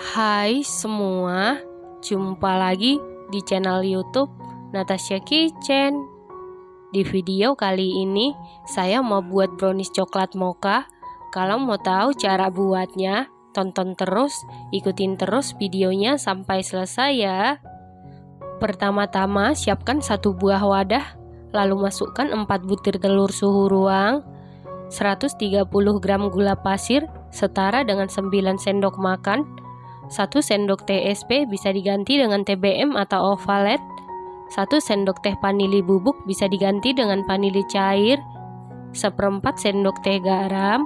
Hai semua, jumpa lagi di channel YouTube Natasha Kitchen. Di video kali ini saya mau buat brownies coklat mocha. Kalau mau tahu cara buatnya, tonton terus, ikutin terus videonya sampai selesai ya. Pertama-tama siapkan satu buah wadah, lalu masukkan 4 butir telur suhu ruang, 130 gram gula pasir setara dengan 9 sendok makan, 1 sendok teh SP bisa diganti dengan TBM atau ovalet, 1 sendok teh vanili bubuk bisa diganti dengan vanili cair, 1/4 sendok teh garam,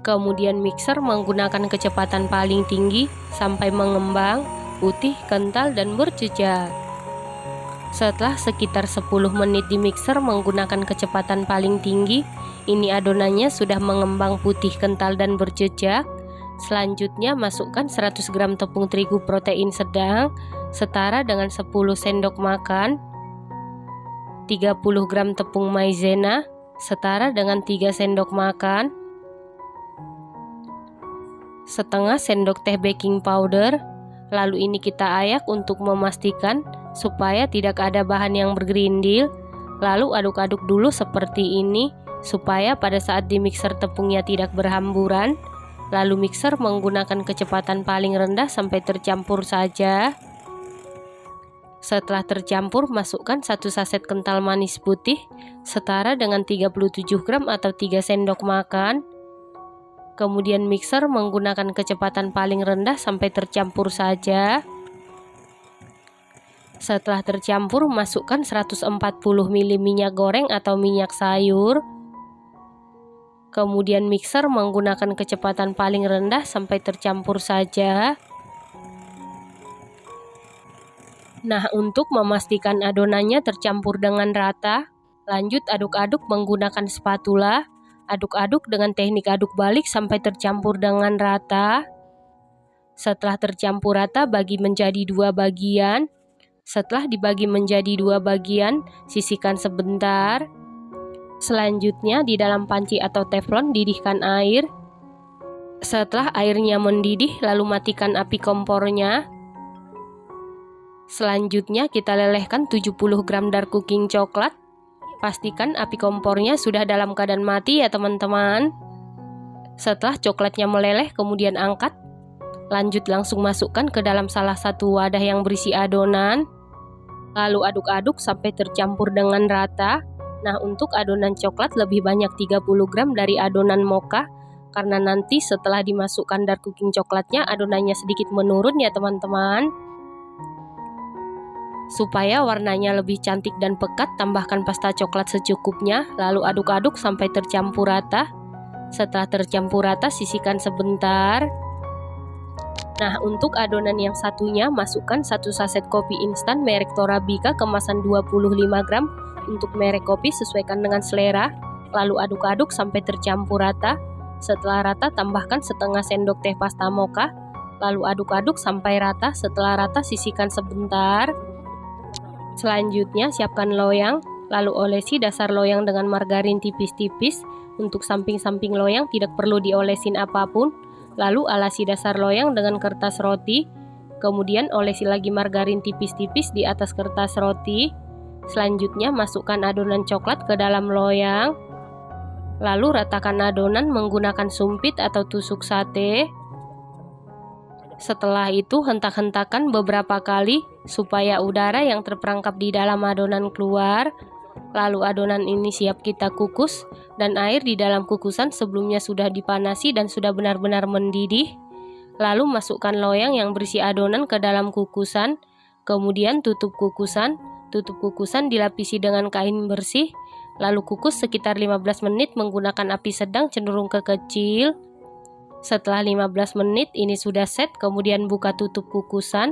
kemudian mixer menggunakan kecepatan paling tinggi sampai mengembang, putih, kental, dan berjejak. Setelah sekitar 10 menit di mixer menggunakan kecepatan paling tinggi, ini adonannya sudah mengembang putih, kental, dan berjejak. Selanjutnya masukkan 100 gram tepung terigu protein sedang setara dengan 10 sendok makan, 30 gram tepung maizena setara dengan 3 sendok makan, setengah sendok teh baking powder. Lalu ini kita ayak untuk memastikan supaya tidak ada bahan yang bergerindil. Lalu aduk-aduk dulu seperti ini supaya pada saat di mixer tepungnya tidak berhamburan. Lalu mixer menggunakan kecepatan paling rendah sampai tercampur saja. Setelah tercampur, masukkan 1 saset kental manis putih setara dengan 37 gram atau 3 sendok makan. Kemudian mixer menggunakan kecepatan paling rendah sampai tercampur saja. Setelah tercampur, masukkan 140 ml minyak goreng atau minyak sayur. Kemudian mixer menggunakan kecepatan paling rendah sampai tercampur saja. Nah, untuk memastikan adonannya tercampur dengan rata, lanjut aduk-aduk menggunakan spatula. Aduk-aduk dengan teknik aduk balik sampai tercampur dengan rata. Setelah tercampur rata, bagi menjadi 2 bagian. Setelah dibagi menjadi 2 bagian, sisihkan sebentar. Selanjutnya di dalam panci atau teflon didihkan air. Setelah airnya mendidih, lalu matikan api kompornya. Selanjutnya kita lelehkan 70 gram dark cooking coklat. Pastikan api kompornya sudah dalam keadaan mati ya teman-teman. Setelah coklatnya meleleh, kemudian angkat. Lanjut langsung masukkan ke dalam salah satu wadah yang berisi adonan. Lalu aduk-aduk sampai tercampur dengan rata. Nah, untuk adonan coklat lebih banyak 30 gram dari adonan mocha, karena nanti setelah dimasukkan dark cooking coklatnya adonannya sedikit menurun ya teman-teman. Supaya warnanya lebih cantik dan pekat, tambahkan pasta coklat secukupnya, lalu aduk-aduk sampai tercampur rata. Setelah tercampur rata, sisihkan sebentar. Nah, untuk adonan yang satunya, masukkan 1 saset kopi instan merek Torabika kemasan 25 gram. Untuk merek kopi sesuaikan dengan selera. Lalu aduk-aduk sampai tercampur rata. Setelah rata, tambahkan setengah sendok teh pasta mocha. Lalu aduk-aduk sampai rata. Setelah rata, sisihkan sebentar. Selanjutnya siapkan loyang, lalu olesi dasar loyang dengan margarin tipis-tipis. Untuk samping-samping loyang tidak perlu diolesin apapun. Lalu alasi dasar loyang dengan kertas roti. Kemudian olesi lagi margarin tipis-tipis di atas kertas roti. Selanjutnya masukkan adonan coklat ke dalam loyang. Lalu ratakan adonan menggunakan sumpit atau tusuk sate. Setelah itu hentak-hentakan beberapa kali supaya udara yang terperangkap di dalam adonan keluar. Lalu adonan ini siap kita kukus, dan air di dalam kukusan sebelumnya sudah dipanasi dan sudah benar-benar mendidih. Lalu masukkan loyang yang berisi adonan ke dalam kukusan. Kemudian tutup kukusan. Tutup kukusan dilapisi dengan kain bersih. Lalu kukus sekitar 15 menit menggunakan api sedang cenderung ke kecil. Setelah 15 menit ini sudah set, kemudian buka tutup kukusan.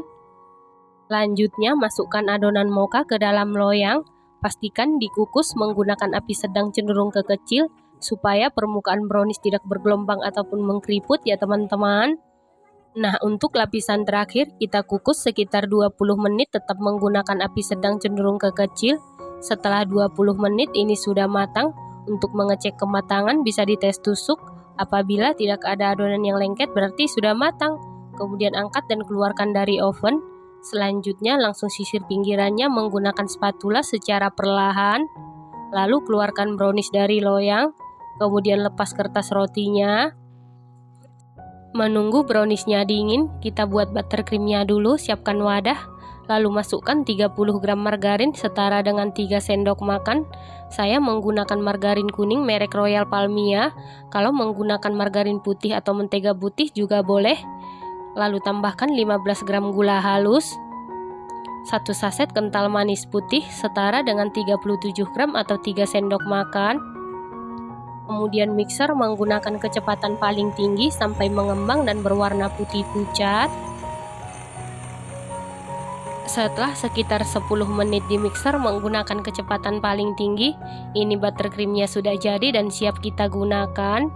Lanjutnya masukkan adonan mocha ke dalam loyang. Pastikan dikukus menggunakan api sedang cenderung ke kecil supaya permukaan brownies tidak bergelombang ataupun mengkeriput ya teman-teman. Nah, untuk lapisan terakhir kita kukus sekitar 20 menit tetap menggunakan api sedang cenderung ke kecil. Setelah 20 menit ini sudah matang. Untuk mengecek kematangan bisa dites tusuk. Apabila tidak ada adonan yang lengket berarti sudah matang. Kemudian angkat dan keluarkan dari oven. Selanjutnya langsung sisir pinggirannya menggunakan spatula secara perlahan. Lalu keluarkan brownies dari loyang. Kemudian lepas kertas rotinya. Menunggu browniesnya dingin, kita buat buttercreamnya dulu. Siapkan wadah. Lalu masukkan 30 gram margarin setara dengan 3 sendok makan. Saya menggunakan margarin kuning merek Royal Palmia. Kalau menggunakan margarin putih atau mentega putih juga boleh. Lalu tambahkan 15 gram gula halus. 1 saset kental manis putih setara dengan 37 gram atau 3 sendok makan. Kemudian mixer menggunakan kecepatan paling tinggi sampai mengembang dan berwarna putih pucat. Setelah sekitar 10 menit di mixer menggunakan kecepatan paling tinggi, ini buttercreamnya sudah jadi dan siap kita gunakan.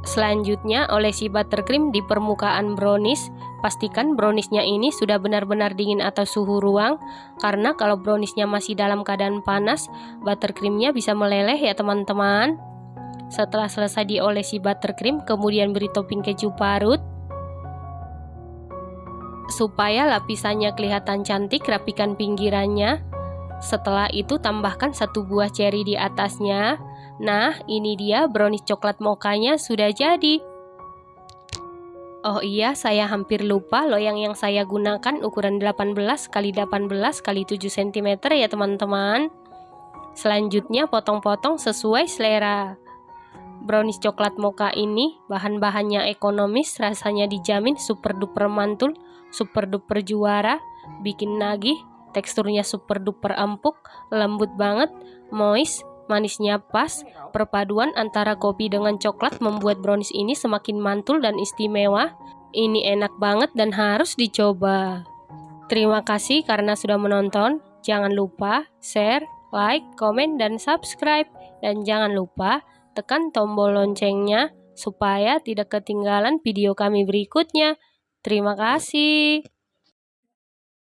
Selanjutnya olesi buttercream di permukaan brownies. Pastikan browniesnya ini sudah benar-benar dingin atau suhu ruang, karena kalau browniesnya masih dalam keadaan panas, buttercreamnya bisa meleleh ya teman-teman. Setelah selesai diolesi buttercream, kemudian beri topping keju parut. Supaya lapisannya kelihatan cantik, rapikan pinggirannya. Setelah itu tambahkan 1 buah cherry di atasnya. Nah, ini dia brownies coklat mochanya sudah jadi. Oh iya, saya hampir lupa, loyang yang saya gunakan ukuran 18 x 18 x 7 cm ya teman-teman. Selanjutnya potong-potong sesuai selera. Brownies coklat mocha ini bahan-bahannya ekonomis, rasanya dijamin super duper mantul, super duper juara, bikin nagih, teksturnya super duper empuk, lembut banget, moist, manisnya pas. Perpaduan antara kopi dengan coklat membuat brownies ini semakin mantul dan istimewa. Ini enak banget dan harus dicoba. Terima kasih karena sudah menonton. Jangan lupa share, like, komen, dan subscribe. Dan jangan lupa tekan tombol loncengnya supaya tidak ketinggalan video kami berikutnya. Terima kasih.